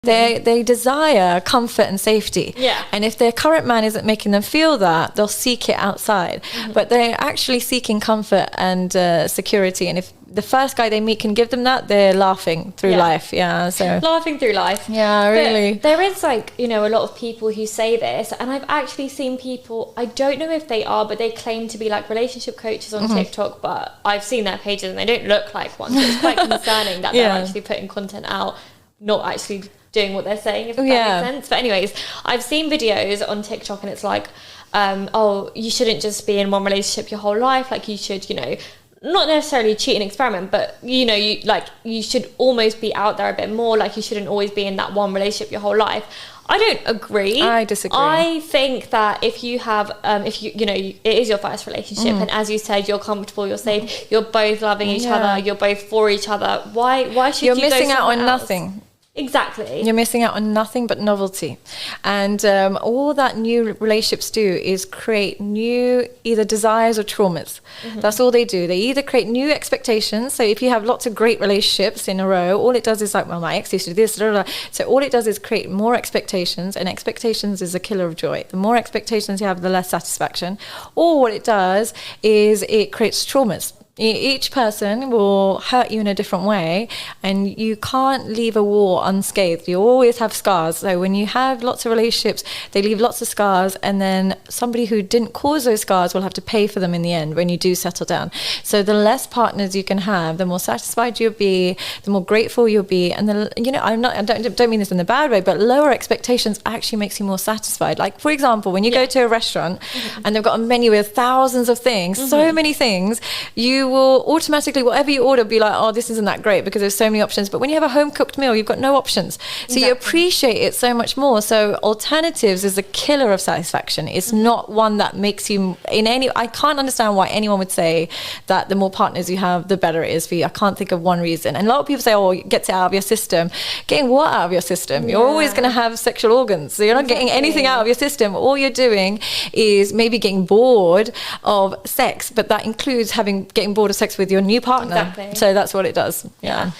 They desire comfort and safety. Yeah. And if their current man isn't making them feel that, they'll seek it outside. But they're actually seeking comfort and security. And if the first guy they meet can give them that, they're laughing through life. Yeah. So laughing through life. Yeah, really. But there is like, you know, a lot of people who say this, and I've actually seen people, I don't know if they are, but they claim to be like relationship coaches on TikTok, but I've seen their pages and they don't look like one. So it's quite concerning that they're actually putting content out, not actually doing what they're saying, if that makes sense. But anyways, I've seen videos on TikTok and it's like, oh, you shouldn't just be in one relationship your whole life. Like you should, you know, not necessarily cheat and experiment, but you know, you should almost be out there a bit more. Like you shouldn't always be in that one relationship your whole life. I don't agree. I disagree. I think that if you have, if you know, it is your first relationship, and as you said, you're comfortable, you're safe, you're both loving each other, you're both for each other. Why should you're you go missing out on else? nothing? Exactly. You're missing out on nothing but novelty. And all that new relationships do is create new either desires or traumas. That's all they do. They either create new expectations. So if you have lots of great relationships in a row, all it does is like, well, my ex used to do this. Blah, blah, blah. So all it does is create more expectations, and expectations is a killer of joy. The more expectations you have, the less satisfaction. Or what it does is it creates traumas. Each person will hurt you in a different way, and you can't leave a war unscathed. You always have scars. So when you have lots of relationships, they leave lots of scars, and then somebody who didn't cause those scars will have to pay for them in the end when you do settle down. So the less partners you can have, the more satisfied you'll be, the more grateful you'll be. And then, you know, I don't mean this in a bad way, but lower expectations actually makes you more satisfied. Like, for example, when you go to a restaurant and they've got a menu with thousands of things, so many things, you will automatically, whatever you order, be like, oh, this isn't that great because there's so many options. But when you have a home cooked meal, you've got no options. So you appreciate it so much more. So alternatives is a killer of satisfaction. It's not one that makes you I can't understand why anyone would say that the more partners you have, the better it is for you. I can't think of one reason. And a lot of people say, oh, it gets it out of your system. Getting what out of your system? You're always going to have sexual organs. So you're not getting anything out of your system. All you're doing is maybe getting bored of sex, but that includes getting bored of sex with your new partner. Exactly. So that's what it does. Yeah.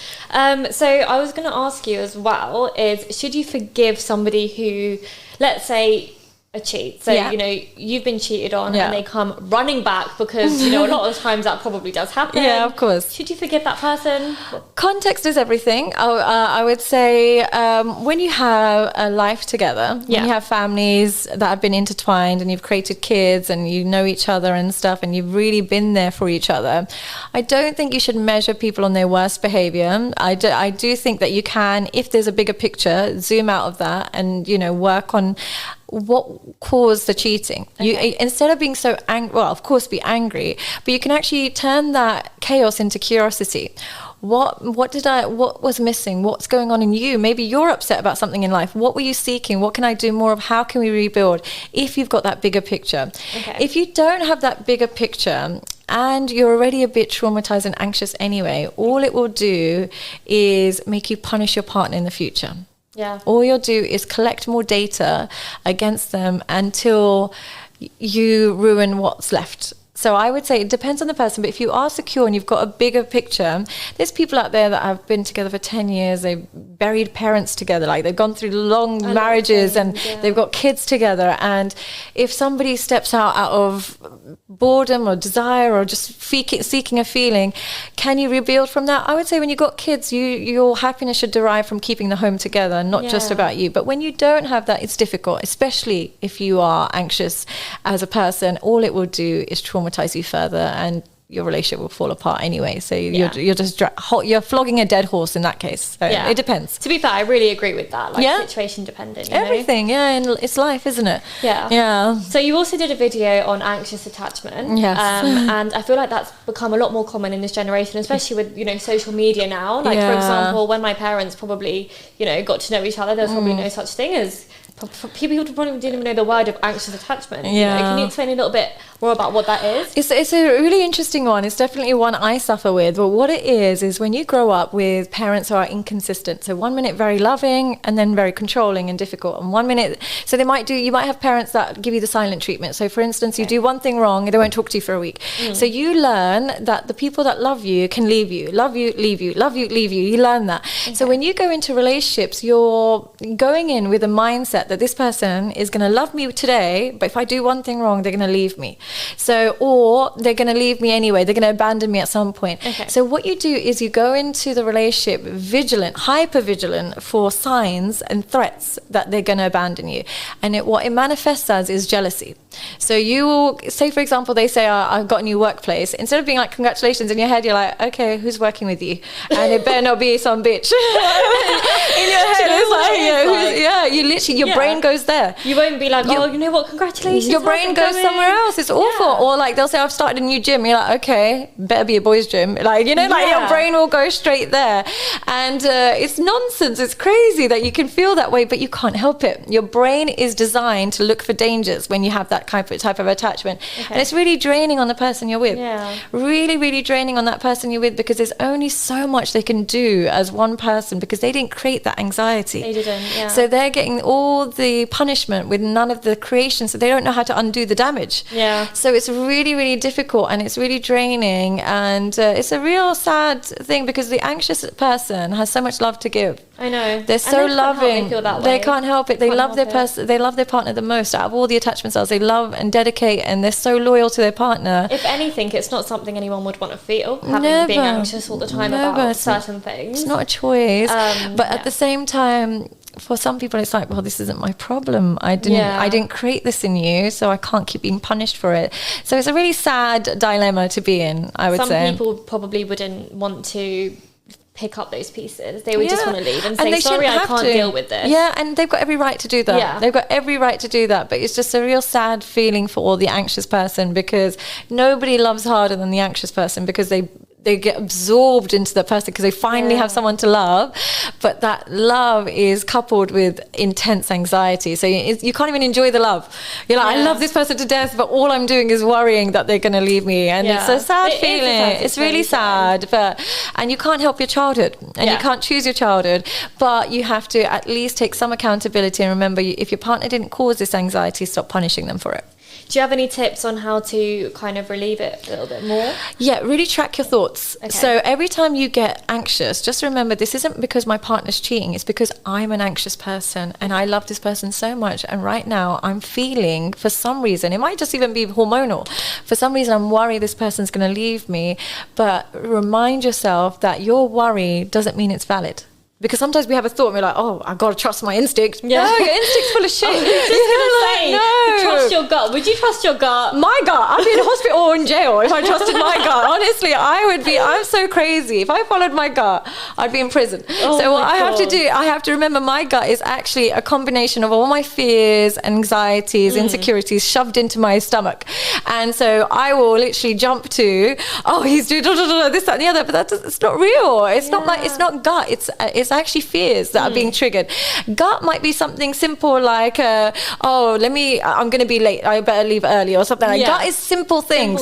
So I was going to ask you as well is, should you forgive somebody who, let's say, a cheat? So, you know, you've been cheated on and they come running back because, you know, a lot of times that probably does happen. Yeah, of course. Should you forgive that person? Context is everything. I would say when you have a life together, when you have families that have been intertwined and you've created kids and you know each other and stuff and you've really been there for each other, I don't think you should measure people on their worst behavior. I do think that you can, if there's a bigger picture, zoom out of that and, you know, work on what caused the cheating. You, instead of being so angry, well, of course be angry, but you can actually turn that chaos into curiosity. What was missing? What's going on in you? Maybe you're upset about something in life. What were you seeking? What can I do more of? How can we rebuild? If you've got that bigger picture. If you don't have that bigger picture and you're already a bit traumatized and anxious anyway, all it will do is make you punish your partner in the future. Yeah. All you'll do is collect more data against them until you ruin what's left. So I would say it depends on the person, but if you are secure and you've got a bigger picture, there's people out there that have been together for 10 years, they've buried parents together, like they've gone through long marriages and they've got kids together. And if somebody steps out of boredom or desire or just seeking a feeling, can you rebuild from that? I would say when you've got kids, your happiness should derive from keeping the home together, not just about you. But when you don't have that, it's difficult, especially if you are anxious as a person. All it will do is traumatize you further, and your relationship will fall apart anyway. So you're just you're flogging a dead horse in that case. So it depends. To be fair, I really agree with that. Like situation dependent. You Everything, know? and it's life, isn't it? Yeah. So you also did a video on anxious attachment. Yes. And I feel like that's become a lot more common in this generation, especially with, you know, social media now. Like for example, when my parents probably, you know, got to know each other, there was probably no such thing as people probably didn't even know the word of anxious attachment. You know, can you explain a little bit more about what that is? It's a really interesting parenting one is definitely one I suffer with. But what it is when you grow up with parents who are inconsistent. So 1 minute very loving and then very controlling and difficult. And 1 minute, so you might have parents that give you the silent treatment. So for instance, you do one thing wrong and they won't talk to you for a week. So you learn that the people that love you can leave you, love you, leave you, love you, leave you. You learn that. So when you go into relationships, you're going in with a mindset that this person is going to love me today, but if I do one thing wrong, they're going to leave me. So, or they're going to leave me anyway. They're going to abandon me at some point. So what you do is you go into the relationship vigilant, hyper vigilant for signs and threats that they're going to abandon you. And what it manifests as is jealousy. So you will say, for example, they say, I've got a new workplace. Instead of being like, congratulations, in your head, you're like, okay, who's working with you? And it better not be some bitch. In your head, it's like, you literally, your brain goes there. You won't be like, oh, you know what, congratulations. Your brain goes somewhere else. It's awful. Or like, they'll say, I've started a new gym. You're like, okay, better be a boys' gym. Like, you know, like your brain will go straight there. And it's nonsense. It's crazy that you can feel that way, but you can't help it. Your brain is designed to look for dangers when you have that type of attachment. And it's really draining on the person you're with. Really, really draining on that person you're with, because there's only so much they can do as one person, because they didn't create that anxiety. They didn't, So they're getting all the punishment with none of the creation, so they don't know how to undo the damage. So it's really, really difficult, and it's really draining, and it's a real sad thing, because the anxious person has so much love to give. I know. They're so loving. They can't help it. They love their person. They love their partner the most out of all the attachment styles. They love and dedicate, and they're so loyal to their partner. If anything, it's not something anyone would want to feel, being anxious all the time about certain things. It's not a choice. But at the same time, for some people, it's like, well, this isn't my problem. I didn't create this in you, so I can't keep being punished for it. So it's a really sad dilemma to be in, I would say. Some people probably wouldn't want to pick up those pieces. They would just want to leave and say, sorry, I can't deal with this. Yeah, and they've got every right to do that. They've got every right to do that. But it's just a real sad feeling for the anxious person, because nobody loves harder than the anxious person, because they get absorbed into that person because they finally have someone to love, but that love is coupled with intense anxiety, so you can't even enjoy the love. You're like, I love this person to death, but all I'm doing is worrying that they're going to leave me, and it's a sad feeling. It's really sad, and you can't help your childhood, and you can't choose your childhood, but you have to at least take some accountability and remember, if your partner didn't cause this anxiety, stop punishing them for it. Do you have any tips on how to kind of relieve it a little bit more? Yeah, really track your thoughts. So every time you get anxious, just remember, this isn't because my partner's cheating. It's because I'm an anxious person and I love this person so much. And right now I'm feeling, for some reason, it might just even be hormonal. For some reason, I'm worried this person's going to leave me. But remind yourself that your worry doesn't mean it's valid. Because sometimes we have a thought and we're like, oh, I've got to trust my instinct. No, your instinct's full of shit. Trust your gut. Would you trust your gut? My gut. I'd be in hospital or in jail if I trusted my gut. Honestly, I'm so crazy. If I followed my gut, I'd be in prison. So what I have to do, I have to remember my gut is actually a combination of all my fears, anxieties, insecurities shoved into my stomach. And so I will literally jump to, oh, he's doing this, that, and the other. But it's not real. It's not like, it's not gut. It's actually fears that are being triggered. Gut might be something simple like, I'm going to be late, I better leave early, or something like that. Gut is simple things.